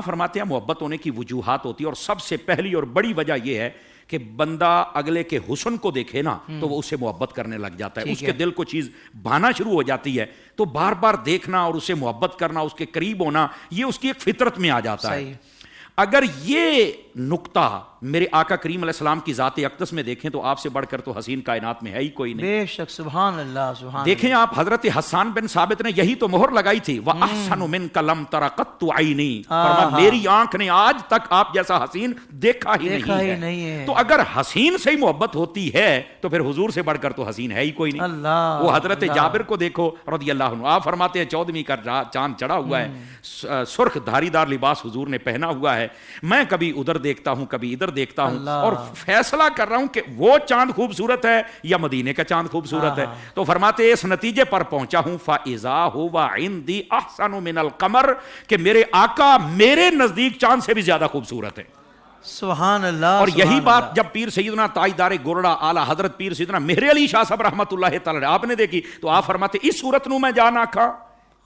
فرماتے ہیں محبت ہونے کی وجوہات ہوتی ہے، اور سب سے پہلی اور بڑی وجہ یہ ہے کہ بندہ اگلے کے حسن کو دیکھے نا تو وہ اس سے محبت کرنے لگ جاتا ہے، اس کے دل کو چیز بھانا شروع ہو جاتی ہے، تو بار بار دیکھنا اور اسے محبت کرنا، اس کے قریب ہونا، یہ اس کی ایک فطرت میں آ جاتا ہے۔ اگر یہ نقطہ میرے آقا کریم علیہ السلام کی ذات اقدس میں دیکھیں تو آپ سے بڑھ کر تو حسین کائنات میں ہے ہی کوئی نہیں۔ بے شک، سبحان اللہ، سبحان دیکھیں آپ حضرت حسان بن ثابت نے یہی تو مہر لگائی تھی، وَأَحْسَنُ مِنْكَ لَمْ تَرَ قَطُّ عَيْنِي، فرمایا میری آنکھ نے آج تک آپ جیسا حسین دیکھا ہی نہیں ہے۔ تو اگر حسین سے ہی محبت ہوتی ہے تو پھر حضور سے بڑھ کر تو حسین ہے ہی کوئی نہیں۔ وہ حضرت جابر کو دیکھو رضی اللہ عنہ، آپ فرماتے ہیں 14ویں کا چاند چڑھا ہوا ہے، سرخ دھاری دار لباس حضور نے پہنا ہوا ہے، میں کبھی ادھر دیکھتا ہوں کبھی ادھر دیکھتا ہوں اور فیصلہ کر رہا ہوں کہ وہ چاند خوبصورت ہے یا مدینے کا چاند خوبصورت ہے۔ تو فرماتے اس نتیجے پر پہنچا ہوں فَإِذَا هُوَ عِنْدِي أَحْسَنُ مِنَ الْقَمَرِ کہ میرے آقا میرے نزدیک چاند سے بھی زیادہ خوبصورت ہے۔ سبحان اللہ۔ اور یہی بات جب پیر سیدنا تاجدار گورڑا اعلیٰ حضرت پیر سیدنا مہر علی شاہ صاحب رحمۃ اللہ تعالی آپ نے دیکھی تو آپ فرماتے اس صورت نو میں جان آکھاں،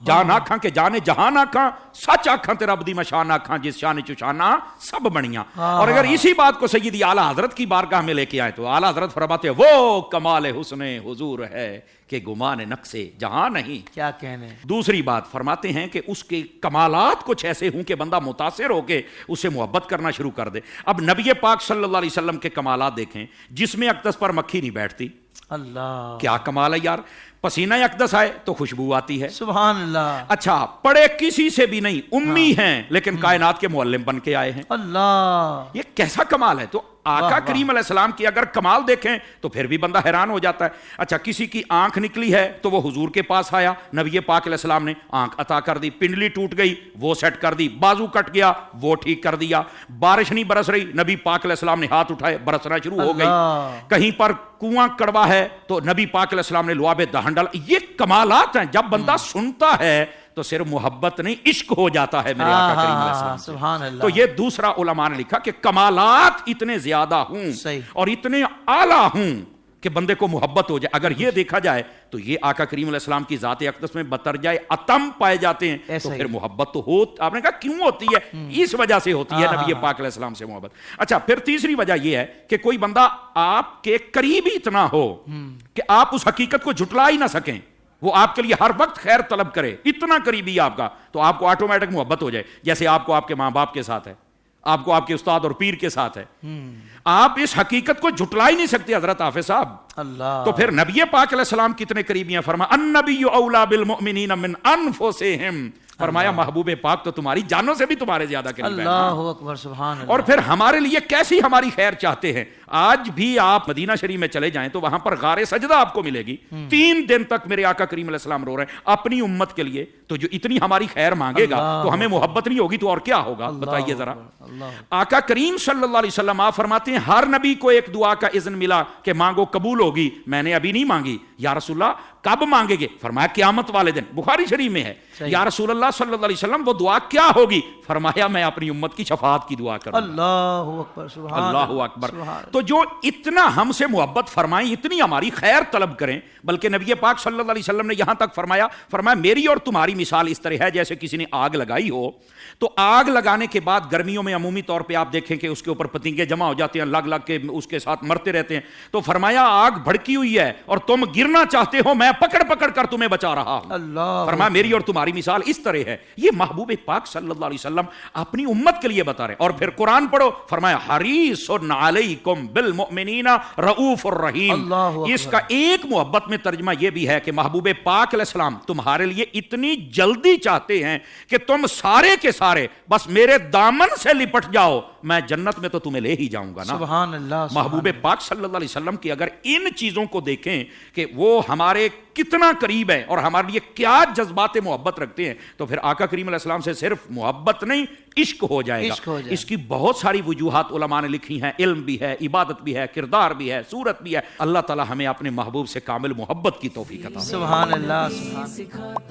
جان آکھاں کہ جانے جہان آکھاں، سچ آکھاں تے رب دی مشان آکھاں جس شان چشانہ سب بنیاں۔ اور اگر اسی بات کو سیدی اعلیٰ حضرت کی بارگاہ میں لے کے آئے تو اعلیٰ حضرت فرماتے وہ کمال حسن حضور ہے کہ گمان نقص جہاں نہیں۔ کیا کہنے۔ دوسری بات فرماتے ہیں کہ اس کے کمالات کچھ ایسے ہوں کہ بندہ متاثر ہو کے اس سے محبت کرنا شروع کر دے۔ اب نبی پاک صلی اللہ علیہ وسلم کے کمالات دیکھیں، جسم اقدس پر مکھی نہیں بیٹھتی، اللہ کیا کمال ہے یار، پسینہ اقدس آئے تو خوشبو آتی ہے، سبحان اللہ۔ اچھا پڑھے کسی سے بھی نہیں، امی ہیں لیکن کائنات کے معلم بن کے آئے ہیں، اللہ یہ کیسا کمال ہے۔ تو آقا کریم علیہ السلام کی اگر کمال دیکھیں تو پھر بھی بندہ حیران ہو جاتا ہے۔ اچھا کسی کی آنکھ نکلی ہے تو وہ حضور کے پاس آیا، نبی پاک علیہ السلام نے آنکھ عطا کر دی، پنڈلی ٹوٹ گئی وہ سیٹ کر دی، بازو کٹ گیا وہ ٹھیک کر دیا، بارش نہیں برس رہی نبی پاک علیہ السلام نے ہاتھ اٹھائے برسنا شروع ہو گئی، کہیں پر کنواں کڑوا ہے تو نبی پاک علیہ السلام نے لعاب دہن ڈالا۔ یہ کمالات ہیں، جب بندہ سنتا ہے تو صرف محبت نہیں عشق ہو جاتا ہے میرے آقا کریم علیہ السلام سے۔ سبحان اللہ۔ تو یہ دوسرا علماء نے لکھا کہ کمالات اتنے زیادہ ہوں اور اتنے اعلیٰ ہوں کہ بندے کو محبت ہو جائے۔ اگر یہ دیکھا جائے تو یہ آقا کریم علیہ السلام کی ذات اقدس میں بترجائے اتم پائے جاتے ہیں، تو پھر محبت تو ہو، آپ نے کہا کیوں ہوتی ہے، اس وجہ سے ہوتی ہے نبی پاک علیہ السلام سے محبت۔ اچھا پھر تیسری وجہ یہ ہے کہ کوئی بندہ آپ کے قریب ہی اتنا ہو کہ آپ اس حقیقت کو جھٹلا ہی نہ سکیں، وہ آپ کے لیے ہر وقت خیر طلب کرے، اتنا قریبی آپ کا، تو آپ کو آٹومیٹک محبت ہو جائے، جیسے آپ کو آپ کے ماں باپ کے ساتھ ہے، آپ کو آپ کے استاد اور پیر کے ساتھ ہے۔ آپ اس حقیقت کو جھٹلا ہی نہیں سکتے حضرت حافظ صاحب۔ اللہ تو پھر نبی پاک علیہ السلام کتنے قریبی ہیں، فرمایا النبی اولا بالمؤمنین من انفسہم، فرمایا محبوب پاک تو تمہاری جانوں سے بھی تمہارے زیادہ قریب ہیں۔ اللہ اکبر، سبحان اللہ۔ اور پھر ہمارے لیے کیسی ہماری خیر چاہتے ہیں۔ آج بھی آپ مدینہ شریف میں چلے جائیں تو وہاں پر غار سجدہ آپ کو ملے گی، 3 دن تک میرے آقا کریم علیہ السلام رو رہے ہیں اپنی امت کے لیے، تو جو اتنی ہماری خیر مانگے گا تو ہمیں محبت نہیں ہوگی تو اور کیا ہوگا بتائیے ذرا۔ آقا کریم صلی اللہ علیہ وسلم آپ فرماتے ہیں ہر نبی کو ایک دعا کا اذن ملا کہ مانگو قبول ہوگی، میں نے ابھی نہیں مانگی۔ یا رسول اللہ کب مانگے گے؟ فرمایا قیامت والے دن، بخاری شریف میں ہے۔ یا رسول اللہ صلی اللہ علیہ وسلم وہ دعا کیا ہوگی؟ فرمایا میں اپنی امت کی شفاعت کی دعا کروں۔ اللہ اکبر، سبحان اللہ اکبر۔ تو جو اتنا ہم سے محبت فرمائیں، اتنی ہماری خیر طلب کریں، بلکہ نبی پاک صلی اللہ علیہ وسلم نے یہاں تک فرمایا میری اور تمہاری مثال اس طرح ہے جیسے کسی نے آگ لگائی ہو، تو آگ لگانے کے بعد گرمیوں میں عمومی طور پہ آپ دیکھیں کہ اس کے اوپر پتنگے جمع ہو جاتے ہیں، لگ لگ کے اس کے ساتھ مرتے رہتے ہیں، تو فرمایا آگ بھڑکی ہوئی ہے اور تم گرنا چاہتے ہو، میں پکڑ پکڑ کر تمہیں بچا رہا ہوں۔ اللہ فرمایا میری اور تمہاری مثال اس طرح ہے۔ یہ محبوب پاک صلی اللہ علیہ وسلم اپنی امت کے لیے بتا رہے۔ اور پھر قرآن پڑھو، فرمایا حریص علیکم بالمؤمنین رؤوف الرحیم۔ اس کا ایک محبت میں ترجمہ یہ بھی ہے کہ محبوب پاک علیہ السلام تمہارے لیے اتنی جلدی چاہتے ہیں کہ تم سارے کے سارے بس میرے دامن سے لپٹ جاؤ، میں جنت میں تو تمہیں لے ہی جاؤں گا نا۔ سبحان اللہ۔ محبوب پاک صلی اللہ علیہ وسلم کی اگر ان چیزوں کو دیکھیں کہ وہ ہمارے کتنا قریب ہے اور ہمارے لیے کیا جذبات محبت رکھتے ہیں، تو پھر آقا کریم علیہ السلام سے صرف محبت نہیں عشق ہو جائے گا۔ اس کی بہت ساری وجوہات علماء نے لکھی ہیں، علم بھی ہے، عبادت بھی ہے، کردار بھی ہے، صورت بھی ہے۔ اللہ تعالی ہمیں اپنے محبوب سے کامل محبت کی توفیق عطا فرمائے۔ سبحان اللہ، سبحان اللہ۔